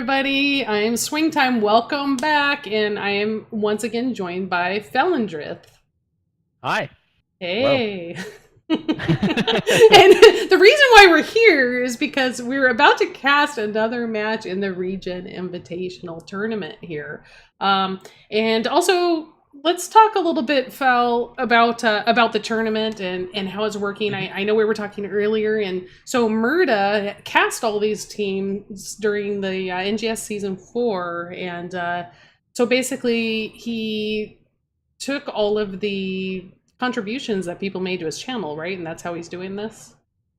everybody. I am Swing Time. Welcome back, and I am once again joined by Falindrith. Hi. Hello. Hey. And the reason why we're here is because we're about to cast another match in the ReGen Invitational tournament here. And also, let's talk a little bit, Fal, about the tournament and how it's working. I know we were talking earlier, and so Murda cast all these teams during the NGS season 4, and so basically he took all of the contributions that people made to his channel, right? And that's how he's doing this.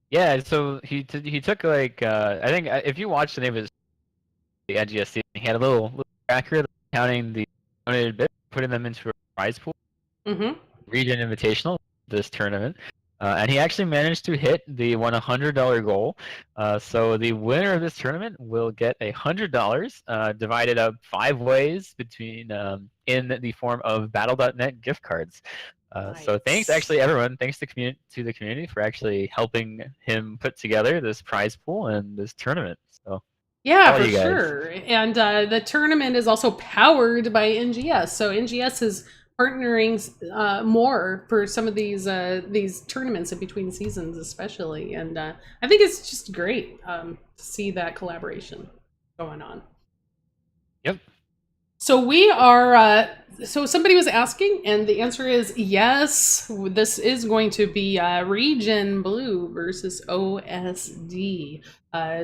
Yeah, so he took like I think if you watch the name of his the NGS he had a little tracker counting the donated bits, putting them into a prize pool, Mm-hmm. ReGen Invitational, this tournament, and he actually managed to hit the $100 goal. So the winner of this tournament will get $100 divided up 5 ways between in the form of Battle.net gift cards. So thanks, Nice. actually, everyone. Thanks to the community for actually helping him put together this prize pool and this tournament. So Yeah, all for you guys. sure. And the tournament is also powered by NGS. So NGS is partnering more for some of these tournaments in between seasons, especially. And I think it's just great to see that collaboration going on. Yep. So we are. So somebody was asking, and the answer is yes. This is going to be ReGen Blue versus OSD.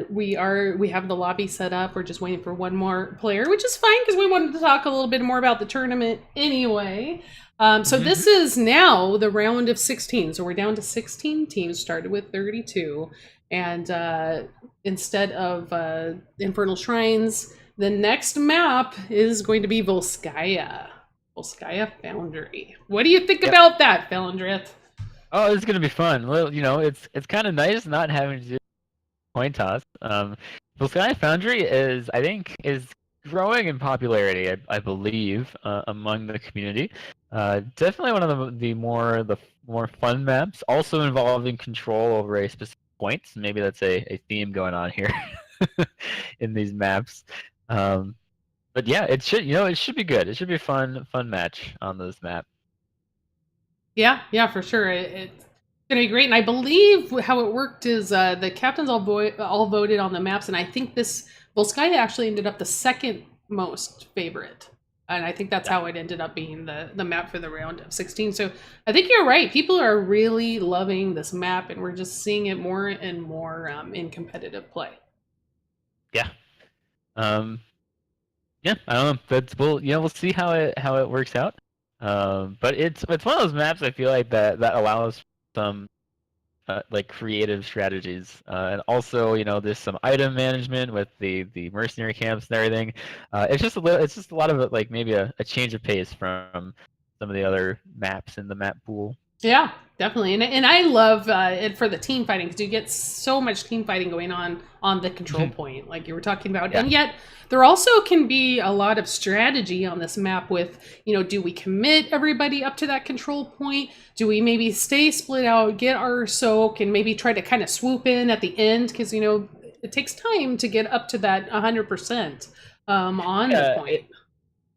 We have the lobby set up. We're just waiting for one more player, which is fine because we wanted to talk a little bit more about the tournament anyway. So this is now the round of 16. So we're down to 16 teams. Started with 32, and instead of Infernal Shrines, the next map is going to be Volskaya Foundry. What do you think Yep. about that, Falindrith? Oh, it's gonna be fun. Well, it's kind of nice not having to do coin toss. Sky Foundry I think is growing in popularity. I believe among the community. Definitely one of the more fun maps. Also involving control over a specific point. So maybe that's a theme going on here in these maps. But yeah, it should be good. It should be a fun match on this map. Yeah, for sure. It's gonna be great. And I believe how it worked is the captains all voted on the maps, and I think this Volskaya actually ended up the second most favorite. And I think that's Yeah. how it ended up being the map for the round of 16. So I think you're right. People are really loving this map, and we're just seeing it more and more in competitive play. Yeah. Um, yeah, I don't know. We'll see how it works out. But it's one of those maps I feel like that allows some like creative strategies, and also there's some item management with the mercenary camps and everything. It's just a lot of it, like maybe a change of pace from some of the other maps in the map pool. Yeah, definitely, and I love it for the team fighting because you get so much team fighting going on the control point, like you were talking about, Yeah. and yet there also can be a lot of strategy on this map. With do we commit everybody up to that control point? Do we maybe stay split out, get our soak, and maybe try to kind of swoop in at the end because it takes time to get up to that 100% on the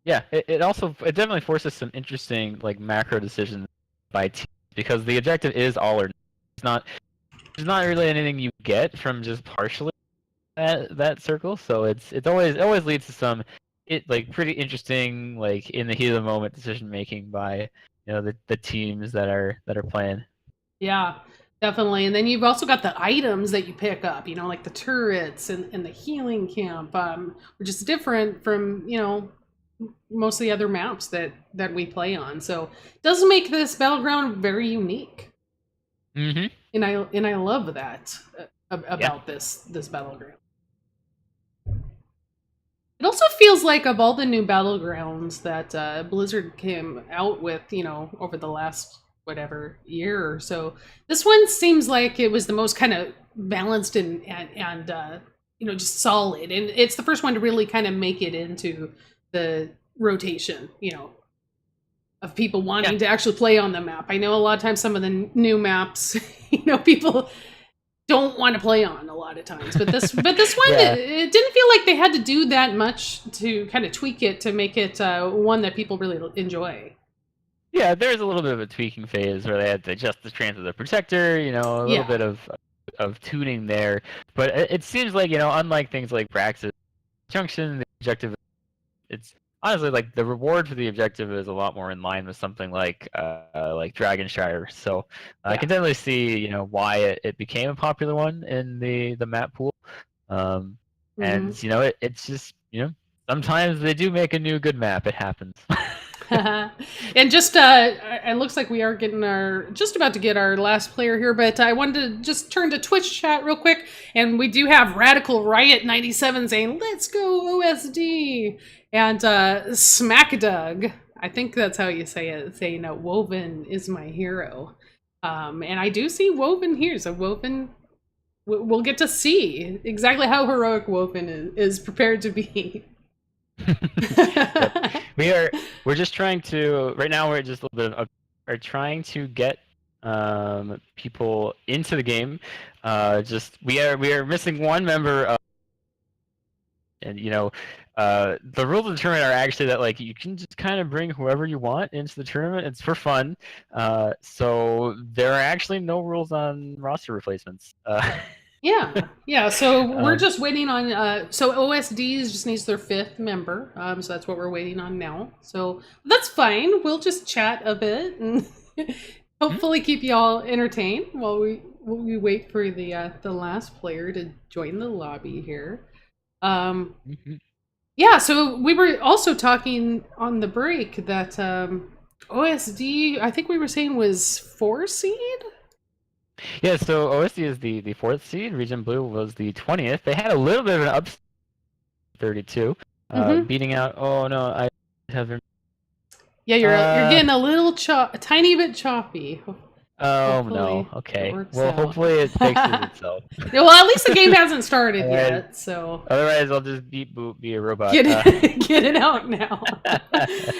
Yeah, point. it definitely forces some interesting like macro decisions by teams because the objective is all or nothing. There's not really anything you get from just partially that circle, so it always leads to some like pretty interesting, like in the heat of the moment decision making by the teams that are playing. Yeah, definitely. And then you've also got the items that you pick up, like the turrets and the healing camp, which is different from, most of the other maps that we play on. So it does make this battleground very unique. Mm-hmm. And I love that Yeah. about this battleground. It also feels like of all the new battlegrounds that Blizzard came out with, over the last whatever year or so, this one seems like it was the most kind of balanced and just solid. And it's the first one to really kind of make it into the rotation, of people Yeah. wanting to actually play on the map. I know a lot of times some of the new maps, people don't want to play on a lot of times. But this one, Yeah. it didn't feel like they had to do that much to kind of tweak it to make it one that people really enjoy. Yeah, there's a little bit of a tweaking phase where they had to adjust the strength of the protector, a little Yeah. bit of tuning there. But it seems like, unlike things like Praxis Junction, the objective, it's honestly like the reward for the objective is a lot more in line with something like Dragonshire. So I Yeah. can definitely see, why it became a popular one in the map pool. And it's just, sometimes they do make a new good map. It happens. And just it looks like we are just about to get our last player here, but I wanted to just turn to Twitch chat real quick, and we do have Radical Riot 97 saying let's go OSD, and Smackdug, I think that's how you say it, saying Woven is my hero, and I do see Woven here, so Woven, we'll get to see exactly how heroic Woven is prepared to be. Yep. We're just trying to right now. We're just a little bit are trying to get people into the game. We are missing one member, and the rules of the tournament are actually that like you can just kind of bring whoever you want into the tournament. It's for fun. So there are actually no rules on roster replacements. Yeah. So we're just waiting on. So OSDs just needs their 5th member. So that's what we're waiting on now. So that's fine. We'll just chat a bit and hopefully keep y'all entertained while we wait for the last player to join the lobby here. Yeah. So we were also talking on the break that OSD, I think we were saying, was 4 seed. Yeah, so OSD is the 4th seed. ReGen Blue was the 20th. They had a little bit of an upset, 32, beating out. Oh no, I haven't. Yeah, you're getting a tiny bit choppy. Oh hopefully no. Okay. Well, out. hopefully it fixes itself. Well, at least the game hasn't started yet, so. Otherwise, I'll just be a robot. Get it out now.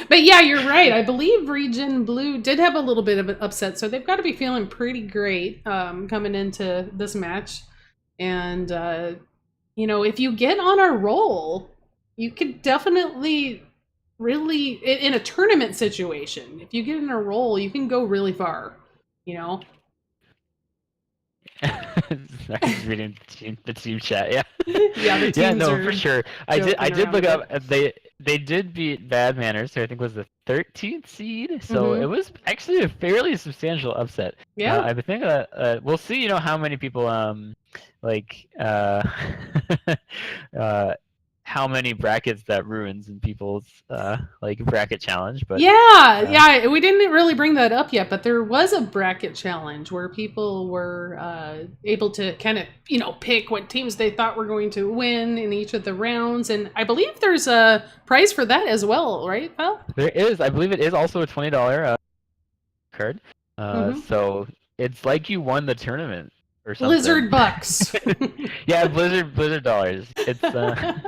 But yeah, you're right. I believe ReGen Blue did have a little bit of an upset, so they've got to be feeling pretty great coming into this match. And if you get on a roll, you could definitely really in a tournament situation. If you get in a roll, you can go really far. Sorry, reading the team chat. Yeah. Yeah, the teams yeah, no, are for sure. I did look around up. They did beat Bad Manners, who I think was the 13th seed. So it was actually a fairly substantial upset. Yeah. I think that we'll see. How many people how many brackets that ruins in people's bracket challenge. But yeah, we didn't really bring that up yet, but there was a bracket challenge where people were able to kind of pick what teams they thought were going to win in each of the rounds, and I believe there's a prize for that as well, right, Val? There is. I believe it is also a $20 card. So it's like you won the tournament. Or something. Blizzard bucks. Yeah, Blizzard dollars. It's I'm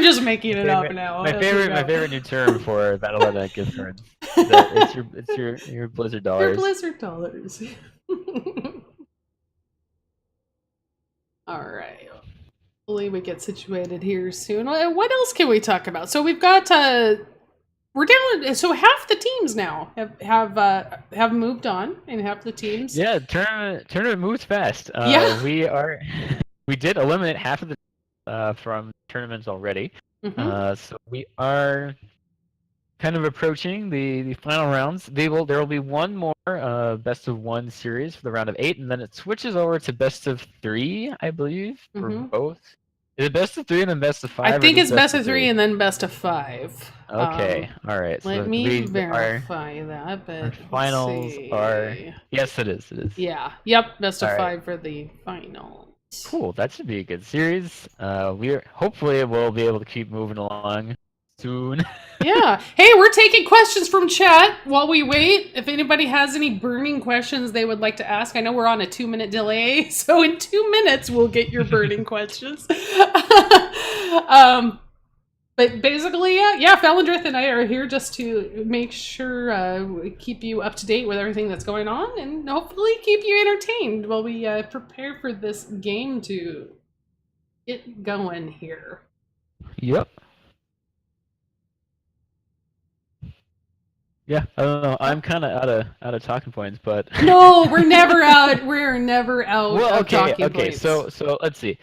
just making it up now. My favorite new term for Battle.net gift cards. It's your Blizzard dollars. They're Blizzard dollars. All right. Hopefully we get situated here soon. What else can we talk about? So we've got we're down. So half the teams now have moved on, and half the teams. Yeah, tournament moves fast. We did eliminate half of the from tournaments already. So we are kind of approaching the final rounds. There will be one more best of 1 series for the round of 8, and then it switches over to best of 3, I believe, for both. Is it best of 3 and then best of 5? I think it's best of 3 and then best of 5. Okay, all right. Let me verify that. But our finals are. Yes, it is. It is. Yeah. Yep. Best of 5 for the finals. Cool. That should be a good series. Hopefully we'll be able to keep moving along soon. Yeah. Hey, we're taking questions from chat while we wait. If anybody has any burning questions they would like to ask, I know we're on a 2-minute delay, so in 2 minutes we'll get your burning questions. But basically, yeah, Falindrith and I are here just to make sure we keep you up to date with everything that's going on, and hopefully keep you entertained while we prepare for this game to get going here. Yep. Yeah, I don't know. I'm kind of out of talking points, but no, we're never out. We're never out well, of talking okay. points. So let's see.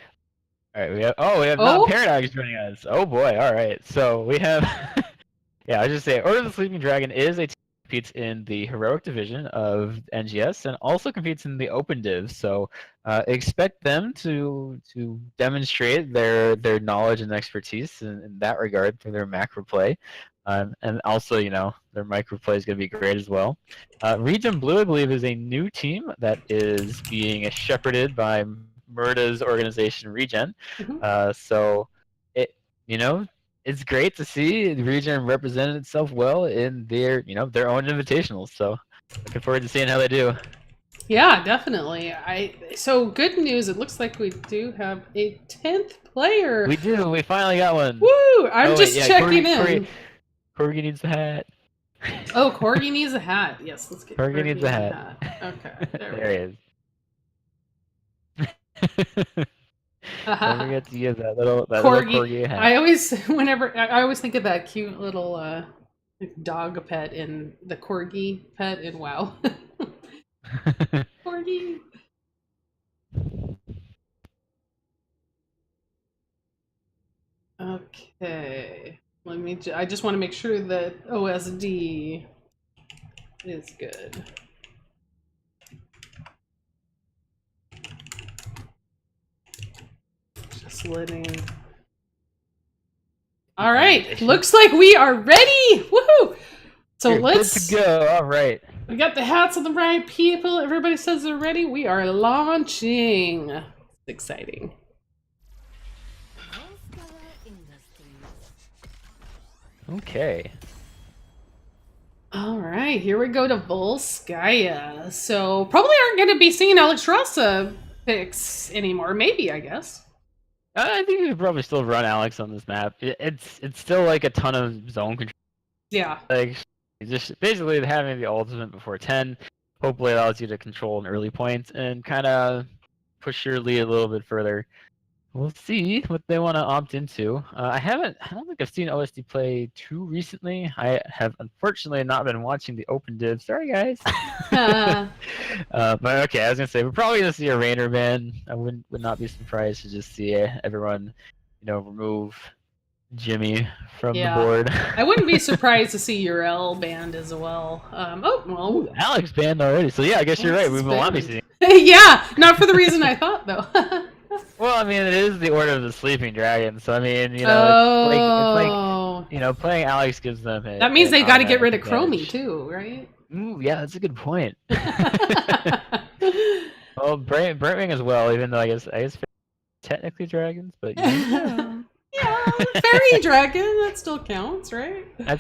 All right, we have Oh? not Paradox joining us. Oh boy. All right. So we have yeah, I just say Order of the Sleeping Dragon is a team that competes in the heroic division of NGS and also competes in the open div. So expect them to demonstrate their knowledge and expertise in that regard through their macro play. And also, their micro play is going to be great as well. ReGen Blue, I believe, is a new team that is being shepherded by Murda's organization, ReGen. So it's great to see the ReGen represented itself well in their own invitationals. So looking forward to seeing how they do. Yeah, definitely. So good news. It looks like we do have a 10th player. We do. We finally got one. Woo! I'm just checking in. Corgi needs a hat. Oh, Corgi needs a hat. Yes, let's get Corgi needs a hat. Okay, there he is. Don't forget to use that little corgi hat. I always think of that cute little dog pet in the corgi pet in WoW. Corgi. Okay. I just want to make sure that OSD is good. Just letting. All right. Looks like we are ready. Woohoo! So let's good to go. All right. We got the hats on the right people. Everybody says they're ready. We are launching. It's exciting. Okay. All right, here we go to Volskaya. So probably aren't going to be seeing Alex Rasa picks anymore. Maybe, I guess. I think we could probably still run Alex on this map. It's still like a ton of zone control. Yeah. Like just basically having the ultimate before 10 hopefully allows you to control an early point and kind of push your lead a little bit further. We'll see what they want to opt into. I don't think I've seen OSD play too recently. I have unfortunately not been watching the open div. Sorry, guys. But okay, I was gonna say we're probably gonna see a Rainer ban. I would not be surprised to just see everyone, remove Jimmy from the board. I wouldn't be surprised to see Urel banned as well. Ooh, Alex banned already. So yeah, I guess you're right. We will not be seeing. Yeah, not for the reason I thought though. Well, I mean, it is the Order of the Sleeping Dragon, so I mean, it's like playing Alex gives them. That means they got to get rid of Chromie too, right? Ooh, yeah, that's a good point. Well, Brightwing as well, even though I guess technically dragons, but yeah, fairy dragon that still counts, right? I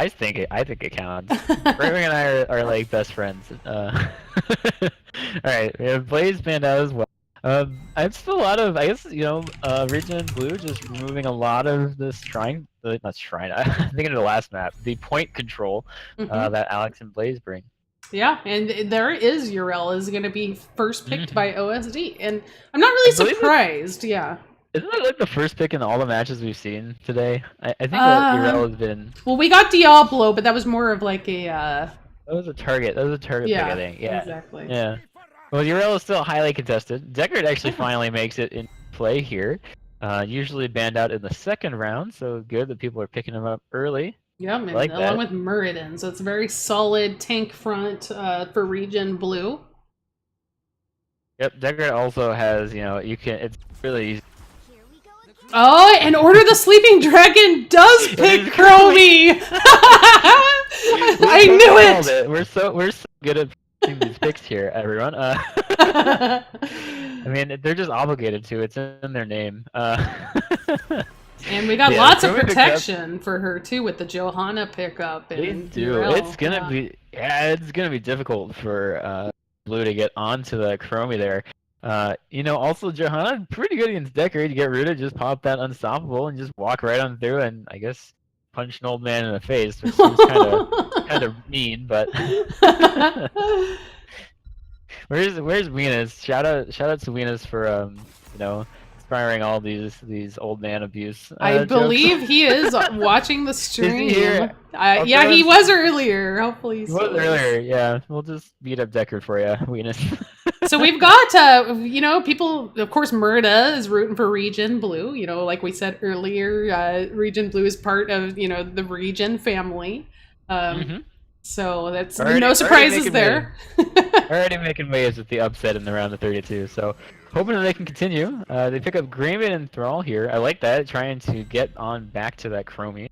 think it counts. Brightwing and I are like best friends. All right, we have Blaze banned out as well. I've still a lot of, I guess, ReGen Blue just removing a lot of this I'm thinking of the last map, the point control that Alex and Blaze bring. Yeah, and there is Urel is going to be first picked by OSD, and I'm not really surprised. Yeah. Isn't that like the first pick in all the matches we've seen today? I think that Urel has been. Well, we got Diablo, but that was more of like a. That was a target. That was a target pick, I think. Yeah. Exactly. Yeah. Well, Urel is still highly contested. Deckard actually finally makes it in play here. Usually banned out in the second round, so good that people are picking him up early. Yeah, like along with Muradin, so it's a very solid tank front for ReGen Blue. Yep, Deckard also has, it's really easy. Oh, and Order the Sleeping Dragon does pick Chromie! I knew it! We're so good at these picks here, everyone. I mean, they're just obligated to. It's in their name. And we got lots of protection for her too with the Johanna pickup. They do. It's gonna be difficult for Blue to get onto the Chromie there. You know, also Johanna, pretty good against Decker. You get rooted, just pop that unstoppable and just walk right on through and I guess punch an old man in the face, which seems kind of mean, but where's Venus? Shout out to Venus for you know, inspiring all these old man abuse I jokes. believe he is watching the Is he stream. here? Yeah, he was earlier. Hopefully, He was earlier. Yeah, we'll just beat up Decker for you, Venus. So we've got, you know, people, of course, Murda is rooting for ReGen Blue. You know, like we said earlier, ReGen Blue is part of, you know, the ReGen family. Mm-hmm. So that's no surprises there. Already making waves with the upset in the round of 32. So hoping that they can continue. They pick up Grayman and Thrall here. I like that, trying to get on back to that Chromie.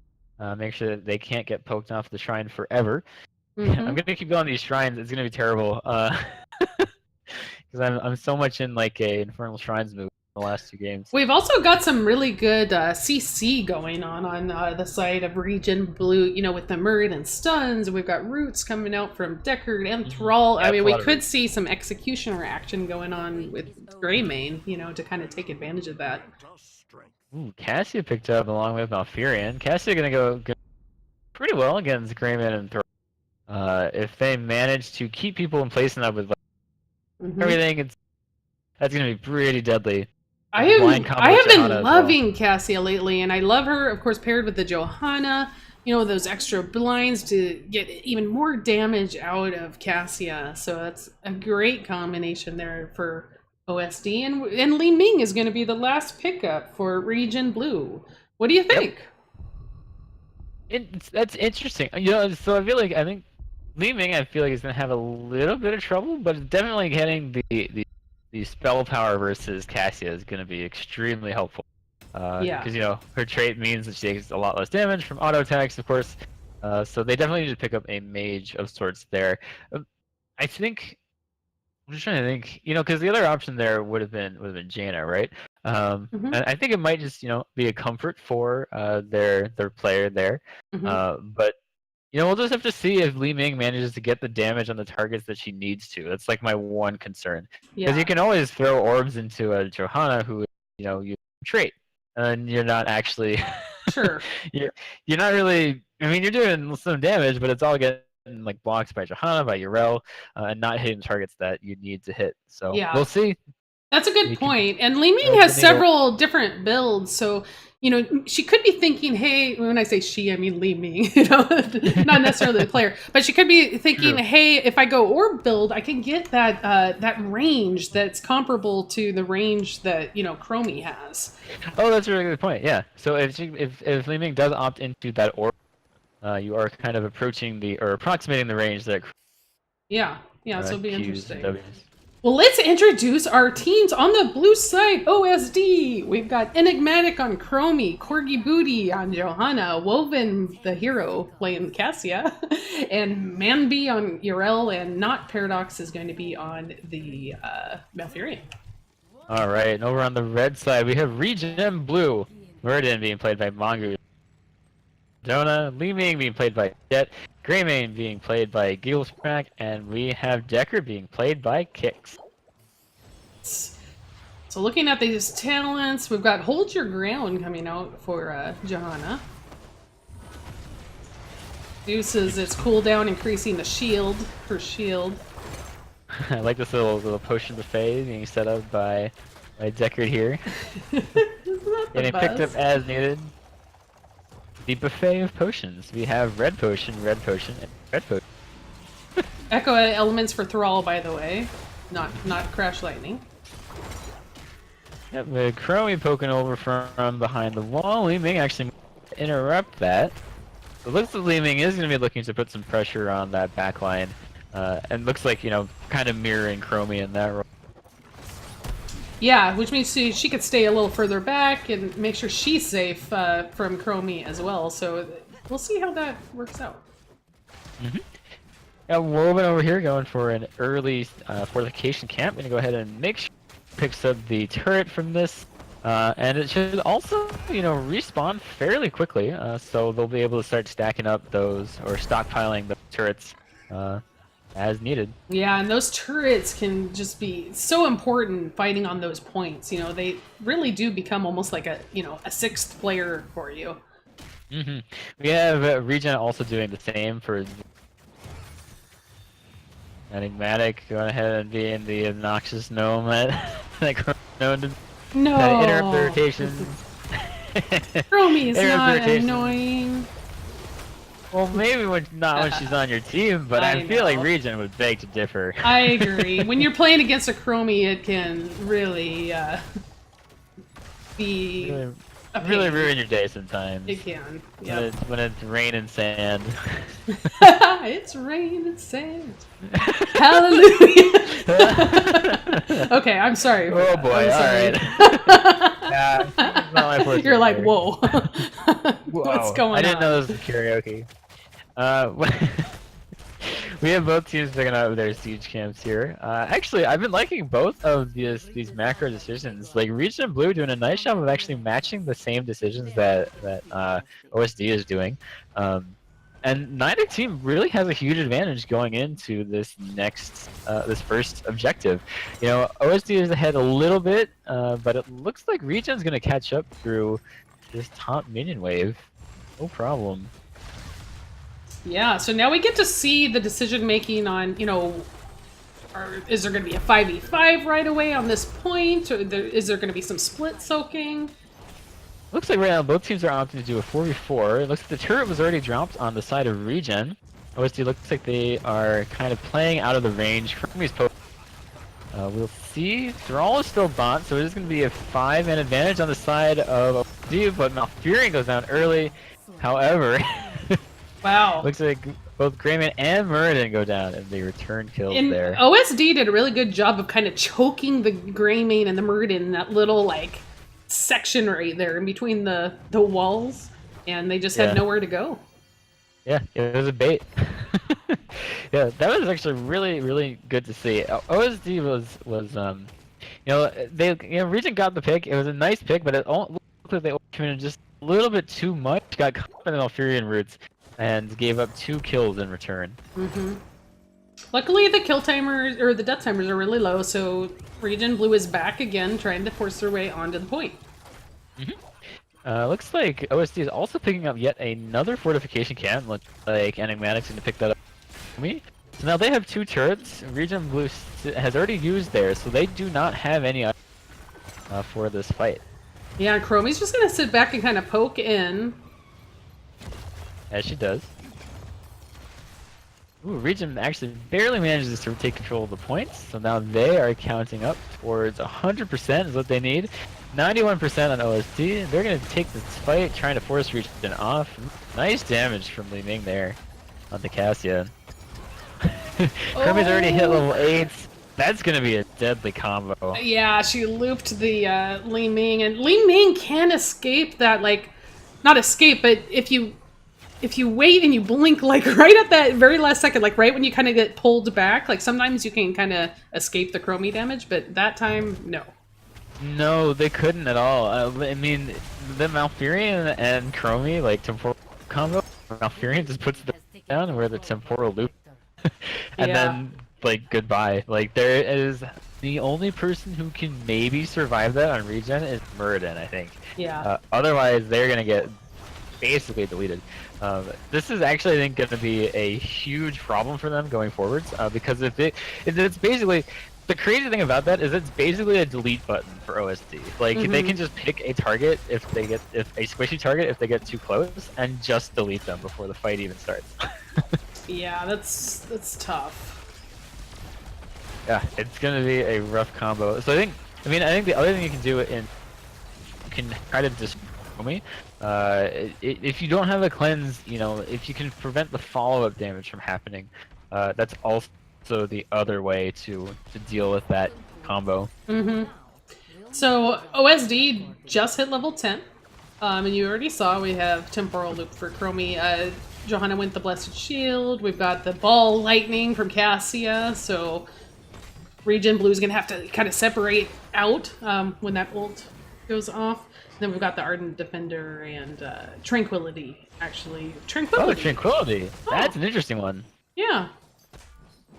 Make sure that they can't get poked off the shrine forever. Mm-hmm. I'm gonna keep going these shrines. It's gonna be terrible. Because I'm so much in like a Infernal Shrines move in the last 2 games. We've also got some really good CC going on the side of ReGen Blue, you know, with the Murd and stuns. We've got roots coming out from Deckard and Thrall. Yeah, I mean, we could see some executioner action going on with Greymane, you know, to kind of take advantage of that. Ooh, Cassia picked up along with Malfurion. Cassia gonna go pretty well against Greymane and Thrall. If they manage to keep people in place and up with everything, that's gonna be pretty deadly. I have been loving Cassia lately, and I love her, of course, paired with the Johanna. You know, those extra blinds to get even more damage out of Cassia. So that's a great combination there for OSD. And Li Ming is going to be the last pickup for ReGen Blue. What do you think? That's interesting. You know, so I think Li Ming, I feel like is gonna have a little bit of trouble, but definitely getting the spell power versus Cassia is gonna be extremely helpful. Because you know her trait means that she takes a lot less damage from auto attacks, of course. So they definitely need to pick up a mage of sorts there. I think I'm just trying to think, you know, because the other option there would have been Jaina, right? And I think it might just, you know, be a comfort for their player there. But you know, we'll just have to see if Li Ming manages to get the damage on the targets that she needs to. That's like my one concern. Because you can always throw orbs into a Johanna who, you know, you trait, and you're not actually. Sure. you're not really. I mean, you're doing some damage, but it's all getting like blocked by Johanna, by Yrel, and not hitting targets that you need to hit. So we'll see. That's a good point. And Li Ming has several different builds, so you know she could be thinking, "Hey," when I say she, I mean Li Ming, you know, not necessarily the player, but she could be thinking, "Hey, if I go orb build, I can get that that range that's comparable to the range that you know Chromie has." Oh, that's a really good point. Yeah. So if Li Ming does opt into that orb, you are kind of approximating the range that. Yeah. So it'll be interesting. Well, let's introduce our teams on the blue side, OSD. We've got Enigmatic on Chromie, Corgi Booty on Johanna, Woven the hero playing Cassia, and Manby on Yrel, and Not Paradox is going to be on the Malfurion. All right, and over on the red side, we have ReGen Blue. Murden being played by Mongoose. Jonah, Li Ming being played by Jet, Greymane being played by Gigglesprack, and we have Decker being played by Kix. So looking at these talents, we've got Hold Your Ground coming out for Johanna. Uses its cooldown, increasing the shield, her shield. I like this little potion buffet being set up by Deckard here. Getting picked up as needed. The buffet of potions. We have red potion, and red potion. Echo elements for Thrall, by the way. Not Crash Lightning. Yep, the Chromie poking over from behind the wall. Li Ming actually interrupt that. It looks like Li Ming is going to be looking to put some pressure on that back line. And looks like, you know, kind of mirroring Chromie in that role. Yeah, which means she could stay a little further back and make sure she's safe from Chromie as well. So we'll see how that works out. Got Woven over here going for an early fortification camp. Gonna go ahead and make sure it picks up the turret from this. And it should also, you know, respawn fairly quickly. So they'll be able to start stacking up those, or stockpiling the turrets. as needed. Yeah, and those turrets can just be so important fighting on those points. You know, they really do become almost like a, you know, a sixth player for you. Hmm. We have ReGen also doing the same for Enigmatic going ahead and being the obnoxious gnome that known to kind of interrupt the No! rotations. Chromie is Interrupt the not rotations. annoying. Well, maybe not when she's on your team, but I feel like know. ReGen would beg to differ. I agree. When you're playing against a Chromie, it can really be a pain. Really ruin your day sometimes. It can. Yeah. When it's rain and sand. It's rain and sand. Hallelujah. Okay, I'm sorry. Oh boy! All right. Yeah, it's not my first You're like, there. whoa. Whoa. What's going on? I didn't know this was karaoke. We have both teams picking up their siege camps here. Actually, I've been liking both of these macro decisions. Like ReGen Blue doing a nice job of actually matching the same decisions that OSD is doing. And neither team really has a huge advantage going into this this first objective. You know, OSD is ahead a little bit, but it looks like ReGen's going to catch up through this top minion wave. No problem. Yeah, so now we get to see the decision making on, you know, is there going to be a 5v5 right away on this point? Or is there going to be some split soaking? Looks like right now both teams are opting to do a 4v4. It looks like the turret was already dropped on the side of ReGen. OSD looks like they are kind of playing out of the range. Chromie's post. We'll see. Thrall is still bot, so it is going to be a 5-man advantage on the side of OSD, but Malfurion goes down early. However, Wow. looks like both Greyman and Muradin go down, and they return kills And there. OSD did a really good job of kind of choking the Greymane and the Muradin in that little, like, section right there in between the walls, and they just had nowhere to go. Yeah, it was a bait. Yeah, that was actually really good to see. OSD was you know, ReGen got the pick. It was a nice pick, but it looked like they came in just a little bit too much. Got caught in the Malfurion roots and gave up 2 kills in return. Luckily, the kill timers or the death timers are really low, so ReGen Blue is back again, trying to force their way onto the point. Looks like OSD is also picking up yet another fortification camp. Looks like Enigmatic's going to pick that up for me. So now they have 2 turrets. ReGen Blue has already used theirs, so they do not have any for this fight. Yeah, Chromie's just gonna sit back and kind of poke in. As she does. Ooh, ReGen actually barely manages to take control of the points, so now they are counting up towards 100% is what they need. 91% on OSD. They're going to take this fight, trying to force ReGen off. Nice damage from Li Ming there on the Cassia. Kirby's already hit level 8. That's going to be a deadly combo. Yeah, she looped the Li Ming, and Li Ming can escape that, like, not escape, but if you wait and you blink, like, right at that very last second, like, right when you kind of get pulled back, like, sometimes you can kind of escape the Chromie damage, but that time, no. No, they couldn't at all. I mean, the Malfurion and Chromie, like, temporal combo, Malfurion just puts the down where the temporal loop, and then, like, goodbye. Like, there is the only person who can maybe survive that on ReGen is Muradin, I think. Yeah. Otherwise, they're gonna get basically deleted. This is actually, I think, going to be a huge problem for them going forwards, because it's basically, the crazy thing about that is it's basically a delete button for OSD. Like, they can just pick a target if a squishy target if they get too close, and just delete them before the fight even starts. Yeah, that's tough. Yeah, it's going to be a rough combo. So I think the other thing you can do you can try to destroy me. If you don't have a cleanse, you know, if you can prevent the follow-up damage from happening, that's also the other way to deal with that combo. So OSD just hit level 10, and you already saw we have temporal loop for Chromie. Johanna went the Blessed Shield. We've got the Ball Lightning from Cassia, so ReGen Blue is gonna have to kind of separate out when that ult goes off. Then we've got the Ardent Defender and Tranquility, actually. Tranquility! Oh, Tranquility! That's an interesting one. Yeah.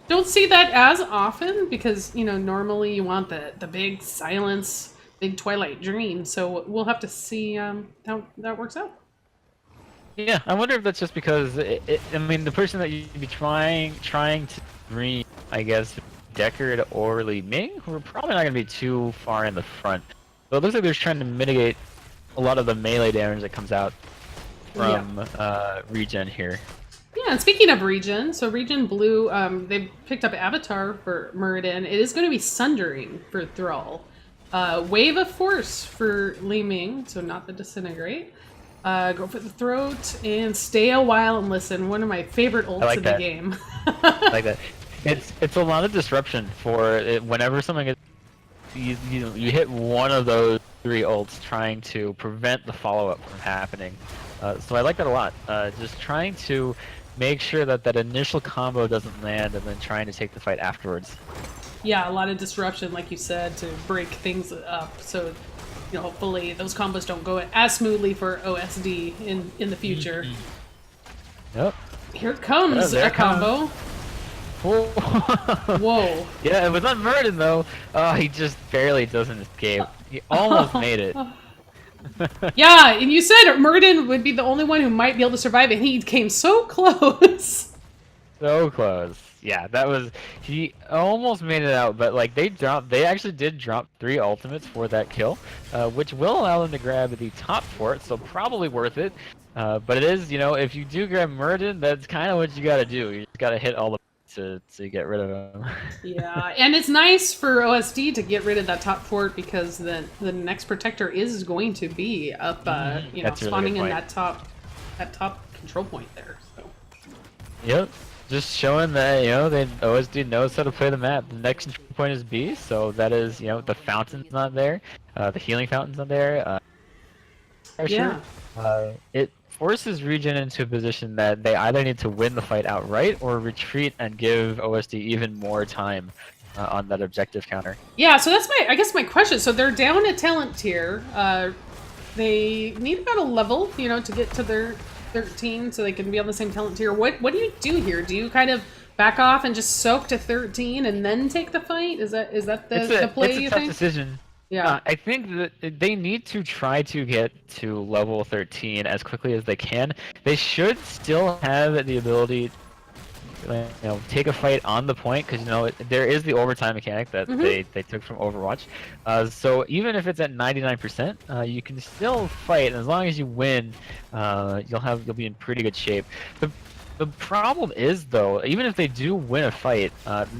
Don't see that as often because, you know, normally you want the big silence, big twilight dream. So we'll have to see how that works out. Yeah, I wonder if that's just because I mean, the person that you'd be trying to dream, I guess, Deckard or Li Ming, who are probably not going to be too far in the front. So it looks like they're trying to mitigate a lot of the melee damage that comes out from ReGen here. Yeah, and speaking of ReGen, so ReGen Blue, they've picked up Avatar for Muradin. It is going to be Sundering for Thrall. Wave of Force for Li Ming, so not the Disintegrate. Go for the throat and stay a while and listen. One of my favorite ults in the game. I like that. It's a lot of disruption for it. Whenever someone gets you hit one of those 3 ults trying to prevent the follow-up from happening. So I like that a lot. Just trying to make sure that that initial combo doesn't land and then trying to take the fight afterwards. Yeah, a lot of disruption, like you said, to break things up. So, you know, hopefully those combos don't go as smoothly for OSD in the future. Yep. Here it comes, a combo. Whoa. Whoa. Yeah, it was on Muradin though. Oh, he just barely doesn't escape. He almost made it. Yeah, and you said Muradin would be the only one who might be able to survive, and he came so close. So close. Yeah, that was, he almost made it out, but like they actually did drop 3 ultimates for that kill, which will allow them to grab the top fort, so probably worth it. But it is, you know, if you do grab Muradin, that's kind of what you gotta do. You just gotta hit all the to get rid of him. Yeah, and it's nice for OSD to get rid of that top fort because the next protector is going to be up, you know, spawning really in that top control point there. So. Yep, just showing that, you know, OSD knows how to play the map. The next control point is B, so that is, you know, the fountain's not there, the healing fountain's not there. Yeah. It forces ReGen into a position that they either need to win the fight outright or retreat and give OSD even more time on that objective counter. Yeah, so that's I guess my question. So they're down a talent tier. They need about a level, you know, to get to their 13 so they can be on the same talent tier. What do you do here? Do you kind of back off and just soak to 13 and then take the fight? Is that the play you think? It's a tough decision. Yeah, I think that they need to try to get to level 13 as quickly as they can. They should still have the ability to, you know, take a fight on the point, because, you know, there is the overtime mechanic that they took from Overwatch. So even if it's at 99%, you can still fight, and as long as you win, you'll be in pretty good shape. The problem is, though, even if they do win a fight,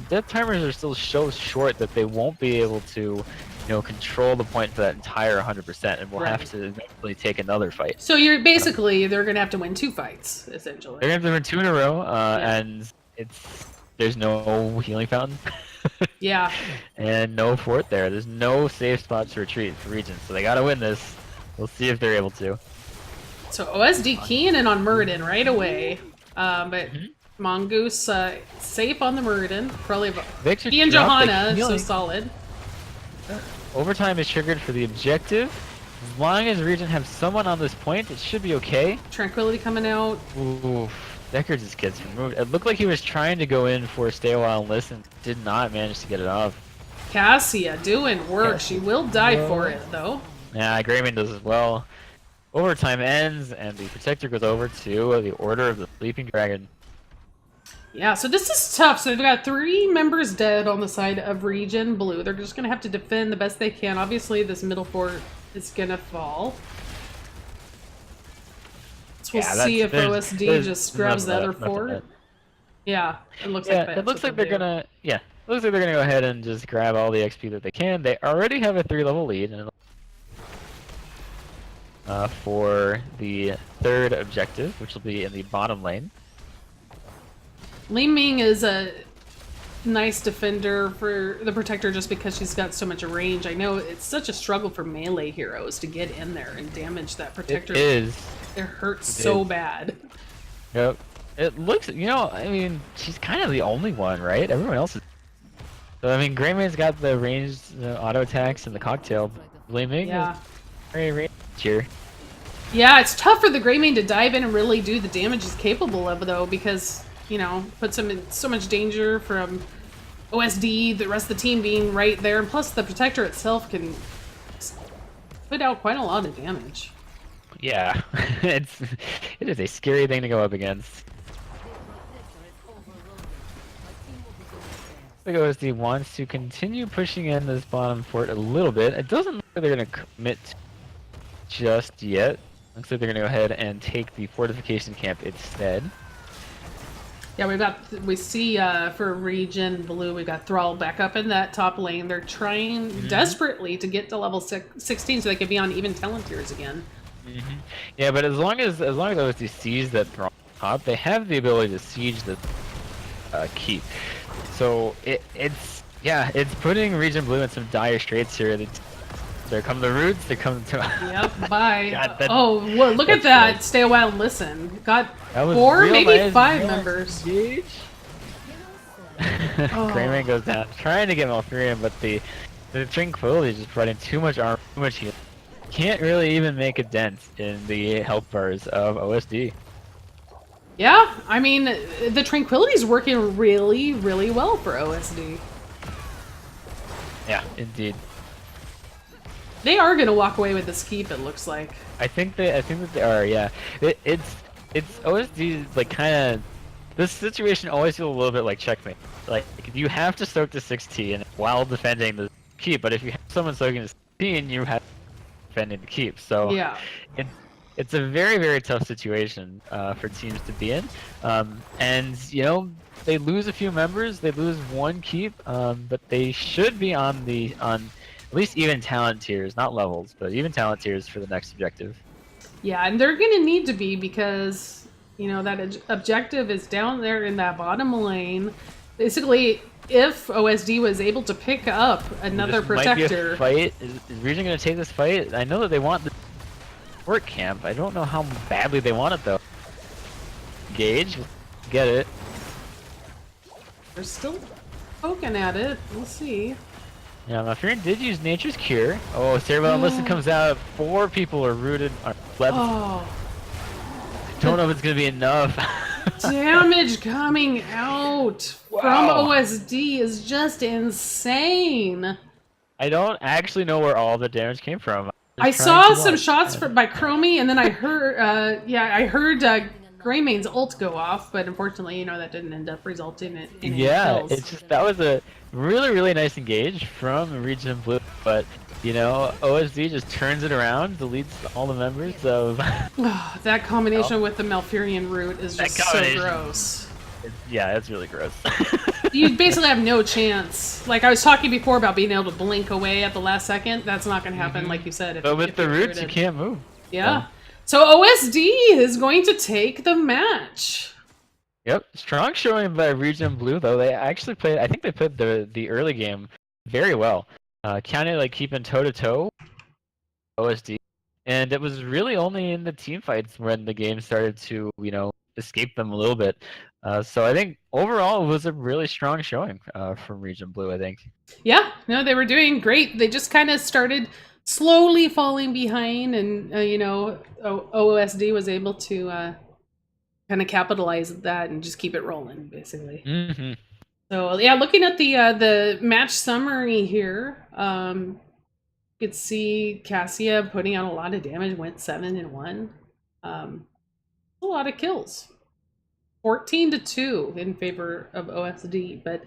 death timers are still so short that they won't be able to, you know, control the point for that entire 100%, and we'll have to eventually take another fight. So you're basically, they're gonna have to win 2 fights, essentially. They're gonna have to win 2 in a row, and there's no healing fountain. Yeah. And no fort there. There's no safe spot to retreat for ReGen, so they gotta win this. We'll see if they're able to. So OSD keying in on Muradin right away, but Mongoose safe on the Muradin. Probably he and Johanna so solid. Overtime is triggered for the objective. As long as ReGen have someone on this point, it should be okay. Tranquility coming out. Ooh, Deckard just gets removed. It looked like he was trying to go in for a stay a while and listen. Did not manage to get it off. Cassia doing work. She will die for it, though. Yeah, Greymane does as well. Overtime ends, and the Protector goes over to the Order of the Sleeping Dragon. Yeah, so this is tough. So they've got 3 members dead on the side of ReGen Blue. They're just going to have to defend the best they can. Obviously, this middle fort is going to fall. So we'll see if OSD just grabs the other fort. Yeah, it looks like that. It looks like they're going to... Yeah, it looks like they're going to go ahead and just grab all the XP that they can. They already have a 3-level lead. For the 3rd objective, which will be in the bottom lane. Li Ming is a nice defender for the Protector just because she's got so much range. I know it's such a struggle for melee heroes to get in there and damage that Protector. It is. It hurts so bad. Yep. It looks, you know, I mean, she's kind of the only one, right? Everyone else is. So, I mean, Greymane's got the ranged auto attacks and the cocktail. Li Ming is very ranged here. Yeah, it's tough for the Greymane to dive in and really do the damage he's capable of, though, because you know, puts him in so much danger from OSD, the rest of the team being right there, and plus the protector itself can put out quite a lot of damage. Yeah, it is a scary thing to go up against. I think OSD wants to continue pushing in this bottom fort a little bit. It doesn't look like they're going to commit just yet. Looks like they're going to go ahead and take the fortification camp instead. Yeah, we see for ReGen Blue, we've got Thrall back up in that top lane. They're trying desperately to get to level 16 so they can be on even talent tiers again. Yeah, but as long as OSD sees that Thrall top, they have the ability to siege the keep. So it's putting ReGen Blue in some dire straits here. There come the roots. They come to. Yep. Bye. God, oh, well, look at that! Great. Stay a while and listen. Got 4, maybe nice, 5 members. Gauge. Greymane goes down, trying to get Malfurion, but the Tranquility is just providing too much armor, too much heal. Can't really even make a dent in the health bars of OSD. Yeah, I mean, the Tranquility is working really, really well for OSD. Yeah, indeed. They are gonna walk away with this keep. It looks like. I think that they are. Yeah, it's OSD like kind of. This situation always feels a little bit like checkmate. Like you have to soak the 16 while defending the keep, but if you have someone soaking the 16, you have to defending the keep. So yeah, it's a very, very tough situation for teams to be in. And you know, they lose a few members, they lose one keep, but they should be on at least even talent tiers, not levels, but even talent tiers for the next objective. Yeah, and they're gonna need to be because, you know, that objective is down there in that bottom lane. Basically, if OSD was able to pick up another protector... Might be a fight. Is ReGen gonna take this fight? I know that they want the fort camp. I don't know how badly they want it though. Engage, get it. They're still poking at it. We'll see. Yeah, my friend did use Nature's Cure. Oh, Cerebral Enlistment comes out. 4 people are rooted. Left. Oh. I don't know if it's gonna be enough. Damage coming out from OSD is just insane. I don't actually know where all the damage came from. I saw some shots by Chromie, and then I heard, Greymane's ult go off, but unfortunately, you know, that didn't end up resulting in any kills. It's just that was a really, really nice engage from ReGen Blue, but you know, OSD just turns it around, deletes all the members of. That combination with the Malfurion root is just so gross. Yeah, it's really gross. You basically have no chance. Like I was talking before about being able to blink away at the last second. That's not going to happen, like you said. But with the roots, you can't move. Yeah. So OSD is going to take the match. Yep, strong showing by ReGen Blue though. They actually played. I think they played the early game very well. Kind of like keeping toe to toe, OSD, and it was really only in the team fights when the game started to escape them a little bit. So I think overall it was a really strong showing from ReGen Blue. I think. Yeah, no, they were doing great. They just kind of started slowly falling behind, and OSD was able to kind of capitalize that and just keep it rolling, basically. Mm-hmm. So yeah, looking at the match summary here, you could see Cassia putting out a lot of damage, went 7-1. A lot of kills. 14-2 in favor of OSD, but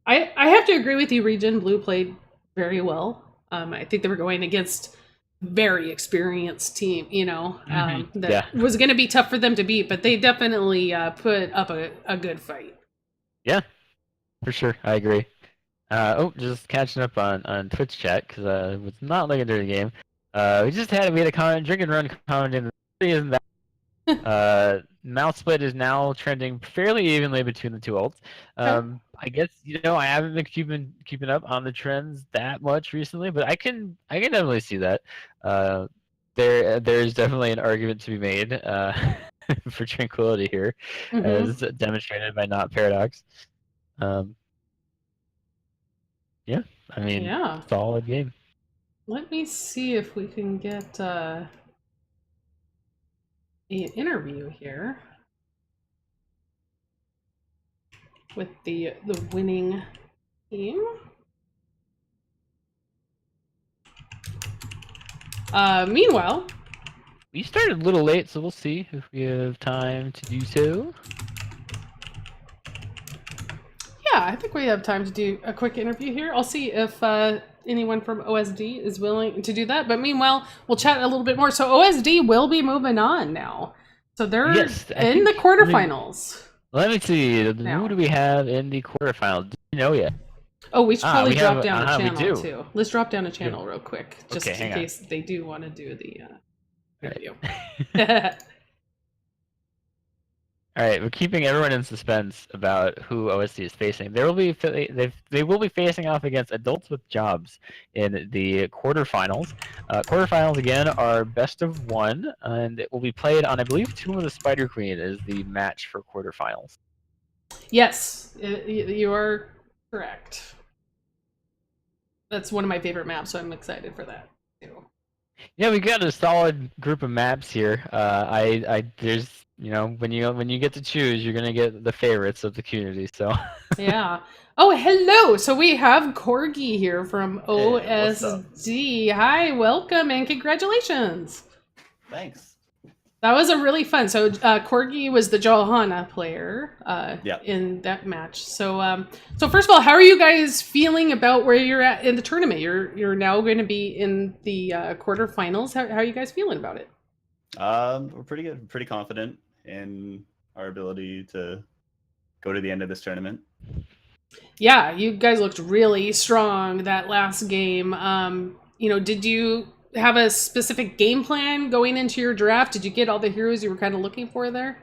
I have to agree with you. ReGen Blue played very well. I think they were going against very experienced team, that was going to be tough for them to beat, but they definitely put up a good fight. Yeah, for sure. I agree. Just catching up on Twitch chat because I was not looking through the game. We had a comment, Drink and Run commenting. Isn't that? Mouth split is now trending fairly evenly between the two ults. I guess I haven't been keeping up on the trends that much recently, but I can definitely see that. There's definitely an argument to be made for tranquility here, as demonstrated by Not Paradox. Yeah, I mean, solid game. Let me see if we can get an interview here. with the winning team. Meanwhile, we started a little late, so we'll see if we have time to do so. yeah, I think we have time to do a quick interview here. I'll see if anyone from OSD is willing to do that. But meanwhile, we'll chat a little bit more. So OSD will be moving on now. So they're in the quarterfinals. Let me see. Now. Who do we have in the quarterfinals? Do you know yet? Oh, we should probably drop down a channel too. Let's drop down a channel real quick, just in case they do want to do the interview. All right, we're keeping everyone in suspense about who OSD is facing. They will be facing off against Adults with Jobs in the quarterfinals. Quarterfinals again are best of 1, and it will be played on, I believe, Tomb of the Spider Queen is the match for quarterfinals. Yes, you are correct. That's one of my favorite maps, so I'm excited for that too. Yeah, we got a solid group of maps here. There's, you know, when you get to choose, you're gonna get the favorites of the community. So yeah. Oh, hello. So we have Corgi here from OSD. Hi, welcome and congratulations. Thanks. That was a really fun. So Corgi was the Johanna player in that match. So so first of all, how are you guys feeling about where you're at in the tournament? You're now going to be in the quarterfinals. How are you guys feeling about it? We're pretty good. Pretty confident in our ability to go to the end of this tournament. Yeah, you guys looked really strong that last game. You know, did you have a specific game plan going into your draft? Did you get all the heroes you were kind of looking for there?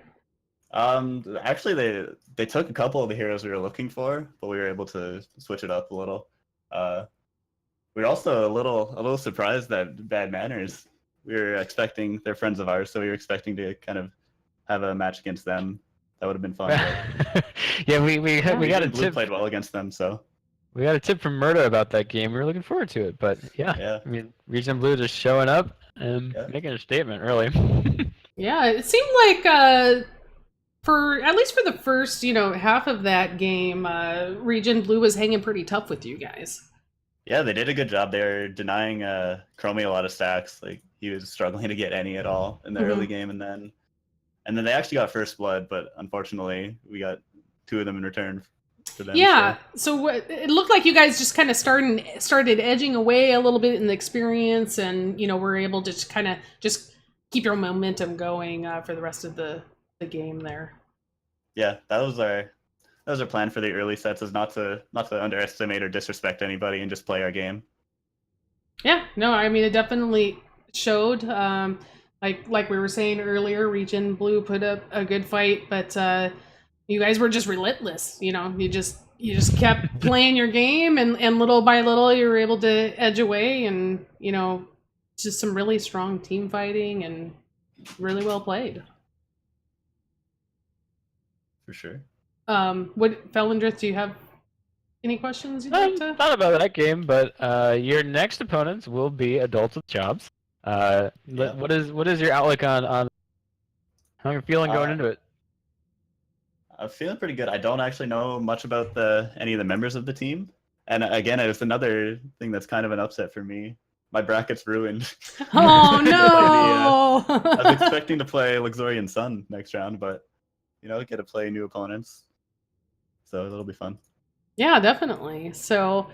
Actually, they took a couple of the heroes we were looking for, but we were able to switch it up a little. We were also a little surprised that Bad Manners. We were expecting, they're friends of ours, so we were expecting to kind of have a match against them. That would have been fun. Yeah, we got a tip. Played well against them, so. We got a tip from Murda about that game. We were looking forward to it, but yeah. I mean, ReGen Blue just showing up and making a statement, really. Yeah, it seemed like for at least for the first, half of that game, ReGen Blue was hanging pretty tough with you guys. Yeah, they did a good job. They were denying Chromie a lot of stacks. Like, he was struggling to get any at all in the early game, and then they actually got first blood, but unfortunately, we got 2 of them in return. Them, yeah, so it looked like you guys just kind of started edging away a little bit in the experience, and were able to just keep your momentum going for the rest of the game there. Yeah, that was our plan for the early sets, is not to underestimate or disrespect anybody and just play our game. Yeah, no, I mean, it definitely showed. Like we were saying earlier, ReGen Blue put up a good fight, but you guys were just relentless. You just kept playing your game, and little by little you were able to edge away, and just some really strong team fighting and really well played. For sure. What Falindrith, do you have any questions you'd like to? Not about that game, but your next opponents will be Adults with Jobs. What is your outlook on how you're feeling going into it? I'm feeling pretty good. I don't actually know much about any of the members of the team, and again, it's another thing that's kind of an upset for me. My bracket's ruined. Oh no! I was expecting to play Luxurian Sun next round, but get to play new opponents, so it'll be fun. Yeah, definitely. So,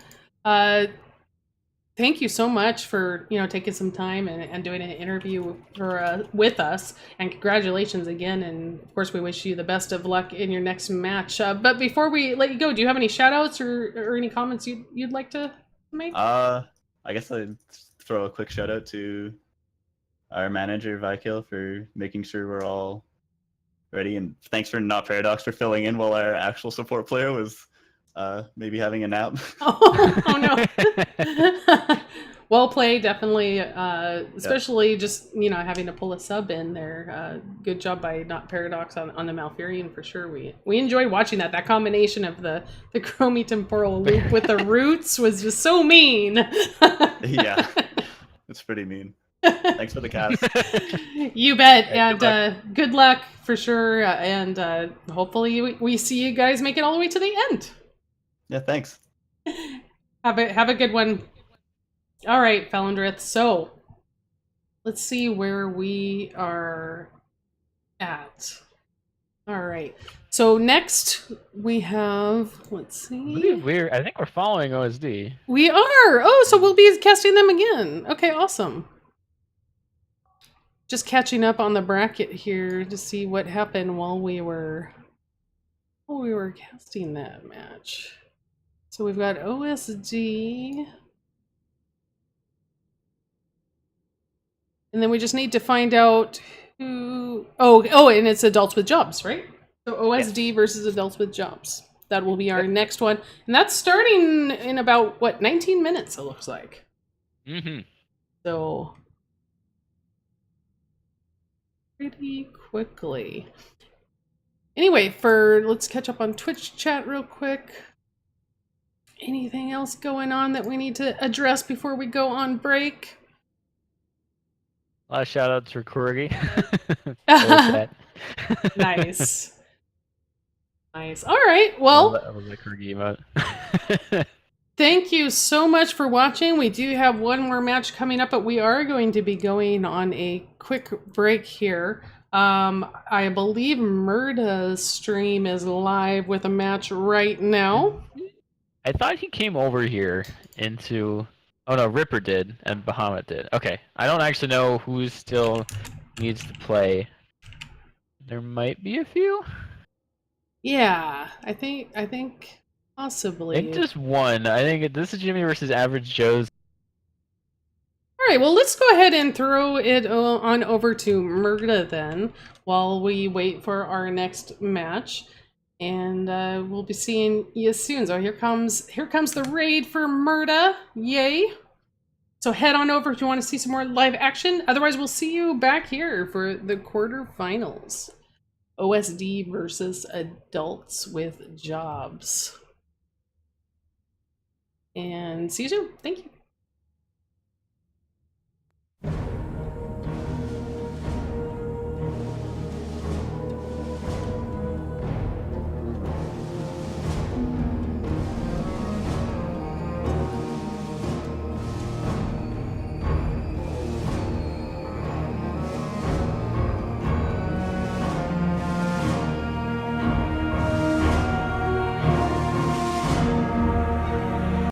thank you so much for taking some time and doing an interview with us, and congratulations again. And of course, we wish you the best of luck in your next match. But before we let you go, do you have any shout outs or any comments you'd like to make? I guess I'd throw a quick shout out to our manager Vikil for making sure we're all ready, and thanks for Not Paradox for filling in while our actual support player was maybe having a nap. Oh no. Well played, definitely, especially just having to pull a sub in there. Good job by Not Paradox on the Malfurion, for sure. We enjoyed watching that combination of the Chromie temporal loop with the roots was just so mean. Yeah, it's pretty mean. Thanks for the cast. You bet. Yeah, And good good luck for sure. And hopefully we see you guys make it all the way to the end. Yeah, thanks. Have a good one. All right, Falindrith. So let's see where we are at. All right. So next we have, let's see. I think we're following OSD. We are. Oh, so we'll be casting them again. Okay, awesome. Just catching up on the bracket here to see what happened while we were casting that match. So we've got OSD. And then we just need to find out who... Oh, and it's adults with jobs, right? So OSD versus adults with jobs. That will be our next one. And that's starting in about, what, 19 minutes, it looks like. Mm-hmm. So... pretty quickly. Anyway, let's catch up on Twitch chat real quick. Anything else going on that we need to address before we go on break? A lot of shout outs for Corgi. Nice. Nice. All right. Well, I love that Corgi emote. thank you so much for watching. We do have one more match coming up, but we are going to be going on a quick break here. I believe Murda's stream is live with a match right now. I thought he came over here into... Oh no, Ripper did, and Bahamut did. Okay, I don't actually know who still needs to play. There might be a few? Yeah, I think possibly. I think just one. I think this is Jimmy versus Average Joe's. All right, well, let's go ahead and throw it on over to Murda then, while we wait for our next match, and we'll be seeing you soon. So here comes the raid for Murda. Yay! So head on over if you want to see some more live action. Otherwise, we'll see you back here for the quarterfinals. OSD versus adults with jobs. And see you soon. Thank you.